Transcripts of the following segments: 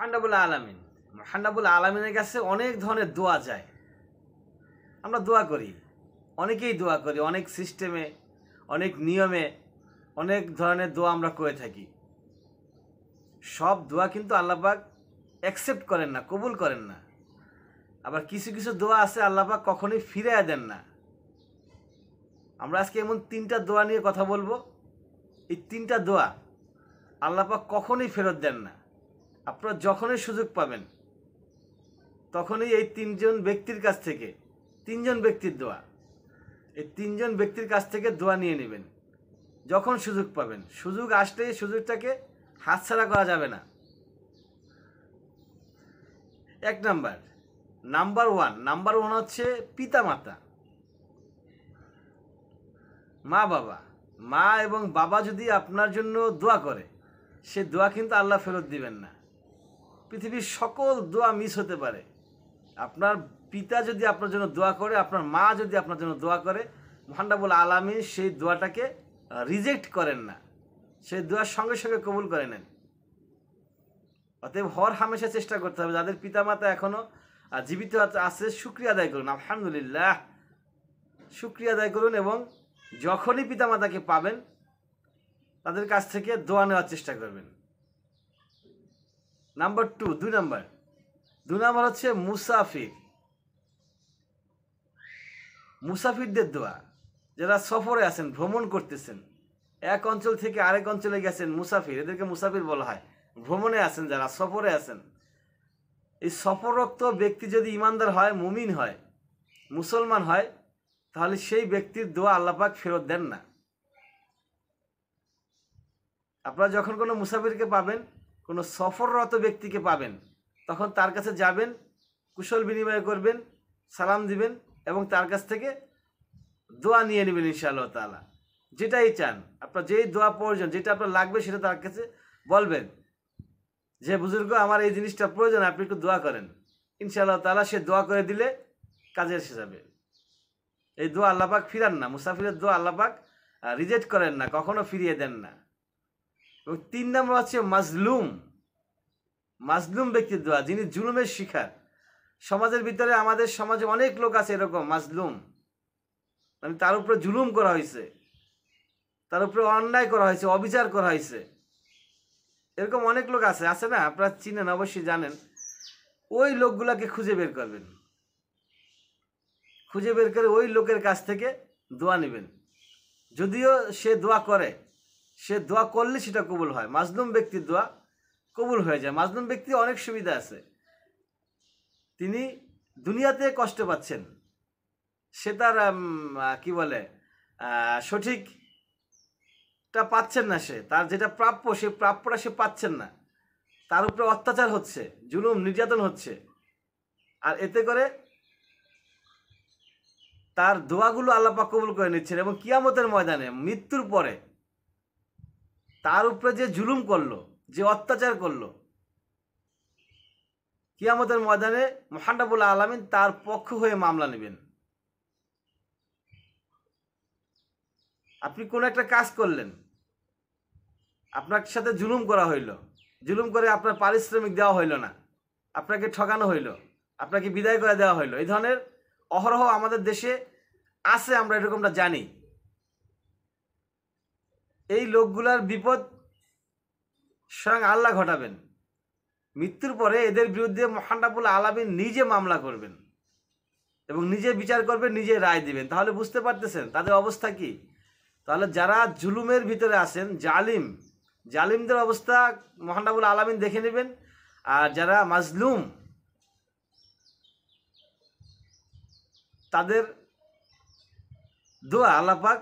মহান আলামিন মহান আলামিনের কাছে অনেক ধরনের দোয়া যায়। আমরা দোয়া করি, অনেকেই দোয়া করি, অনেক সিস্টেমে, অনেক নিয়মে, অনেক ধরনের দোয়া আমরা করে থাকি। সব দোয়া কিন্তু আল্লাহ পাক অ্যাকসেপ্ট করেন না, কবুল করেন না। আবার কিছু কিছু দোয়া আছে আল্লাহ পাক কখনোই ফিরিয়ে দেন না। আমরা আজকে এমন 3টা দোয়া নিয়ে কথা বলবো। এই 3টা দোয়া আল্লাহ পাক কখনোই ফেরত দেন না। আপনারা যখনই সুযোগ পাবেন তখনই এই 3জন ব্যক্তির কাছ থেকে, 3জন ব্যক্তির দোয়া, এই 3জন ব্যক্তির কাছ থেকে দোয়া নিয়ে নেবেন যখন সুযোগ পাবেন। সুযোগ আসলেই সুযোগটাকে হাতছাড়া করা যাবে না। নাম্বার ওয়ান হচ্ছে পিতামাতা, মা বাবা। মা এবং বাবা যদি আপনার জন্য দোয়া করে, সে দোয়া কিন্তু আল্লাহ ফেরত দিবেন না। পৃথিবীর সকল দোয়া মিস হতে পারে, আপনার পিতা যদি আপনার জন্য দোয়া করে, আপনার মা যদি আপনার জন্য দোয়া করে, মহান আলামিন সেই দোয়াটাকে রিজেক্ট করেন না, সেই দোয়ার সঙ্গে সঙ্গে কবুল করে নেন। অতএব হর হামেশা চেষ্টা করতে হবে, যাদের পিতামাতা এখনো জীবিত আছে শুকরিয়া আদায় করুন, আলহামদুলিল্লাহ শুকরিয়া আদায় করুন। এবং যখনই পিতামাতাকে পাবেন তাদের কাছ থেকে দোয়া নেওয়ার চেষ্টা করবেন। দুই নাম্বার হচ্ছে মুসাফিরদের দোয়া। যারা সফরে আছেন, ভ্রমণ করতেছেন, এক অঞ্চল থেকে আরেক অঞ্চলে গেছেন, মুসাফির, এদেরকে মুসাফির বলা হয়। ভ্রমণে আছেন, যারা সফরে আছেন, এই সফররত ব্যক্তি যদি ইমানদার হয়, মুমিন হয়, মুসলমান হয়, তাহলে সেই ব্যক্তির দোয়া আল্লাহ পাক ফেরত দেন না। আপনারা যখন কোনো মুসাফিরকে পাবেন, কোনো সফররত ব্যক্তিকে পাবেন, তখন তার কাছে যাবেন, কুশল বিনিময় করবেন, সালাম দিবেন এবং তার কাছ থেকে দোয়া নিয়ে নেবেন ইনশাআল্লাহ তাআলা। যেটাই চান, আপনার যেই দোয়া প্রয়োজন, যেটা আপনার লাগবে, সেটা তার কাছে বলবেন যে বুজুর্গ আমার এই জিনিসটা প্রয়োজন, আপনি একটু দোয়া করেন। ইনশাআল্লাহ তাআলা সে দোয়া করে দিলে কাজে এসে যাবে। এই দোয়া আল্লাহ পাক ফিরান না, মুসাফিরের দোয়া আল্লাহ পাক রিজেক্ট করেন না, কখনো ফিরিয়ে দেন না। এবং 3 নম্বর হচ্ছে মাজলুম ব্যক্তির দোয়া, যিনি জুলুমের শিকার। সমাজের ভিতরে, আমাদের সমাজে অনেক লোক আছে এরকম মাজলুম, মানে তার উপরে জুলুম করা হয়েছে, তার উপরে অন্যায় করা হয়েছে, অবিচার করা হয়েছে। এরকম অনেক লোক আছে না? আপনারা চিনেন, অবশ্যই জানেন। ওই লোকগুলাকে খুঁজে বের করবেন, খুঁজে বের করে ওই লোকের কাছ থেকে দোয়া নেবেন। যদিও সে দোয়া করে, সে দোয়া করলে সেটা কবুল হয়। মাজলুম ব্যক্তির দোয়া কবুল হয়ে যায়। মাজলুম ব্যক্তি অনেক সুবিধা আছে। তিনি দুনিয়াতে কষ্ট পাচ্ছেন, সে তার কি বলে সঠিকটা পাচ্ছেন না, সে তার যেটা প্রাপ্য, সে প্রাপ্যটা সে পাচ্ছেন না, তার উপরে অত্যাচার হচ্ছে, জুলুম নির্যাতন হচ্ছে। আর এতে করে তার দোয়াগুলো আল্লাহ পাক কবুল করে নিচ্ছেন। এবং কিয়ামতের ময়দানে, মৃত্যুর পরে, তার উপরে যে জুলুম করলো, যে অত্যাচার করলো, কিয়ামতের ময়দানে মহান আলামিন তার পক্ষ হয়ে মামলা নেবেন। আপনি কোনো একটা কাজ করলেন, আপনার সাথে জুলুম করা হইল, জুলুম করে আপনার পারিশ্রমিক দেওয়া হইল না, আপনাকে ঠকানো হইল, আপনাকে বিদায় করে দেওয়া হইল। এই ধরনের অহরহ আমাদের দেশে আছে, আমরা এরকমটা জানি। এই লোকগুলার বিপদ স্বয়ং আল্লাহ ঘটাবেন। মৃত্যুর পরে এদের বিরুদ্ধে মহান আলামিন নিজে মামলা করবেন এবং নিজে বিচার করবেন, নিজে রায় দিবেন। তাহলে বুঝতে পারতেছেন তাদের অবস্থা কি। তাহলে যারা জুলুমের ভিতরে আছেন, জালিমদের অবস্থা মহান আলামিন দেখে নেবেন। আর যারা মাজলুম, তাদের দোয়া আল্লাহ পাক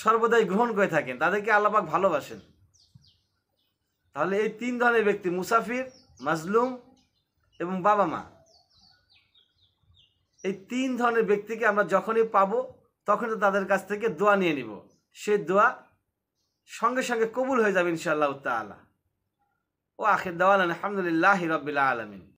সর্বদাই গ্রহণ করে থাকেন, তাদেরকে আল্লাহ পাক ভালোবাসেন। তাহলে এই 3 ধরনের ব্যক্তি, মুসাফির, মাজলুম এবং বাবা মা, এই 3 ধরনের ব্যক্তিকে আমরা যখনই পাবো তখনই তাদের কাছ থেকে দোয়া নিয়ে নিব। সেই দোয়া সঙ্গে সঙ্গে কবুল হয়ে যাবে ইনশাআল্লাহ তাআলা। ও আখির দাওয়ানা আলহামদুলিল্লাহি রাব্বিল আলামিন।